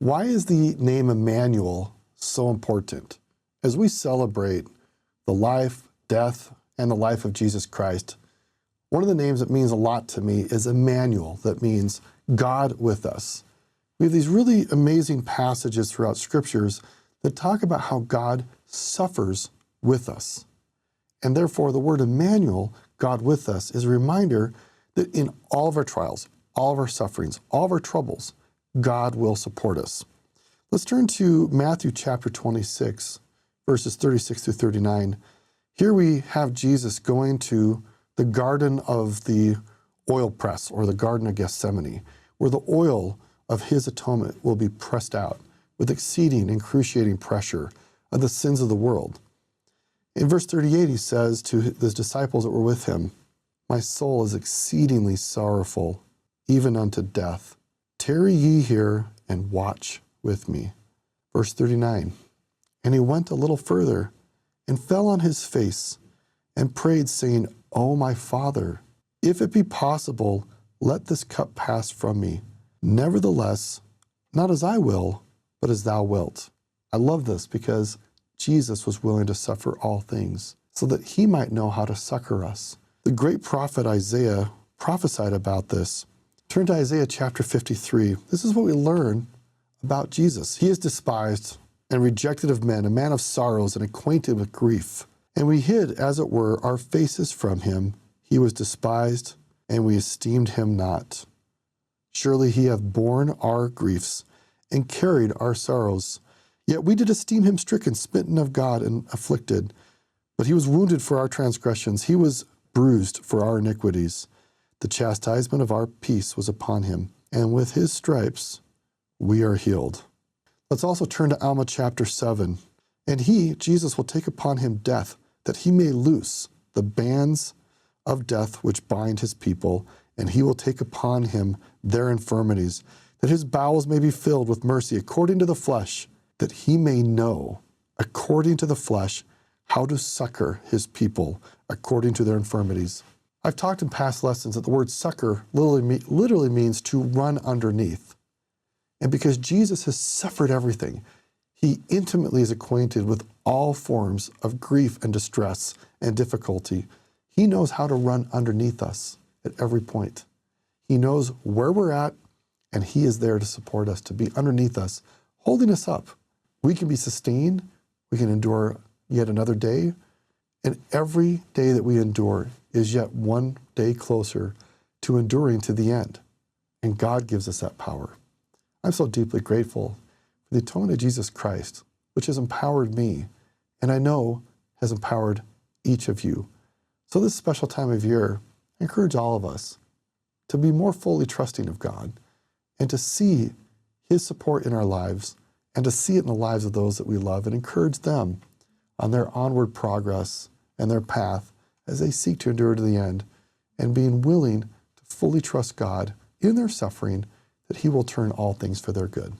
Why is the name Immanuel so important? As we celebrate the life, death, and the life of Jesus Christ, one of the names that means a lot to me is Immanuel, that means God with us. We have these really amazing passages throughout scriptures that talk about how God suffers with us. And therefore, the word Immanuel, God with us, is a reminder that in all of our trials, all of our sufferings, all of our troubles, God will support us. Let's turn to Matthew chapter 26, verses 36 through 39. Here we have Jesus going to the garden of the oil press, or the Garden of Gethsemane, where the oil of his atonement will be pressed out with exceeding and excruciating pressure of the sins of the world. In verse 38, he says to his disciples that were with him, "My soul is exceedingly sorrowful, even unto death. Tarry ye here and watch with me." Verse 39, "And he went a little further and fell on his face and prayed, saying, O my Father, if it be possible, let this cup pass from me. Nevertheless, not as I will, but as thou wilt." I love this because Jesus was willing to suffer all things so that he might know how to succor us. The great prophet Isaiah prophesied about this. Turn to Isaiah chapter 53. This is what we learn about Jesus. He is despised and rejected of men, a man of sorrows and acquainted with grief. And we hid, as it were, our faces from him. He was despised, and we esteemed him not. Surely he hath borne our griefs and carried our sorrows. Yet we did esteem him stricken, smitten of God, and afflicted. But he was wounded for our transgressions. He was bruised for our iniquities. The chastisement of our peace was upon him, and with his stripes we are healed. Let's also turn to Alma chapter 7. And he, Jesus, will take upon him death, that he may loose the bands of death which bind his people, and he will take upon him their infirmities, that his bowels may be filled with mercy according to the flesh, that he may know, according to the flesh, how to succor his people according to their infirmities. I've talked in past lessons that the word succor literally means to run underneath. And because Jesus has suffered everything, he intimately is acquainted with all forms of grief and distress and difficulty. He knows how to run underneath us at every point. He knows where we're at, and he is there to support us, to be underneath us, holding us up. We can be sustained. We can endure yet another day. And every day that we endure is yet one day closer to enduring to the end. And God gives us that power. I'm so deeply grateful for the atonement of Jesus Christ, which has empowered me, and I know has empowered each of you. So this special time of year, I encourage all of us to be more fully trusting of God and to see his support in our lives and to see it in the lives of those that we love and encourage them on their onward progress and their path as they seek to endure to the end, and being willing to fully trust God in their suffering, that he will turn all things for their good.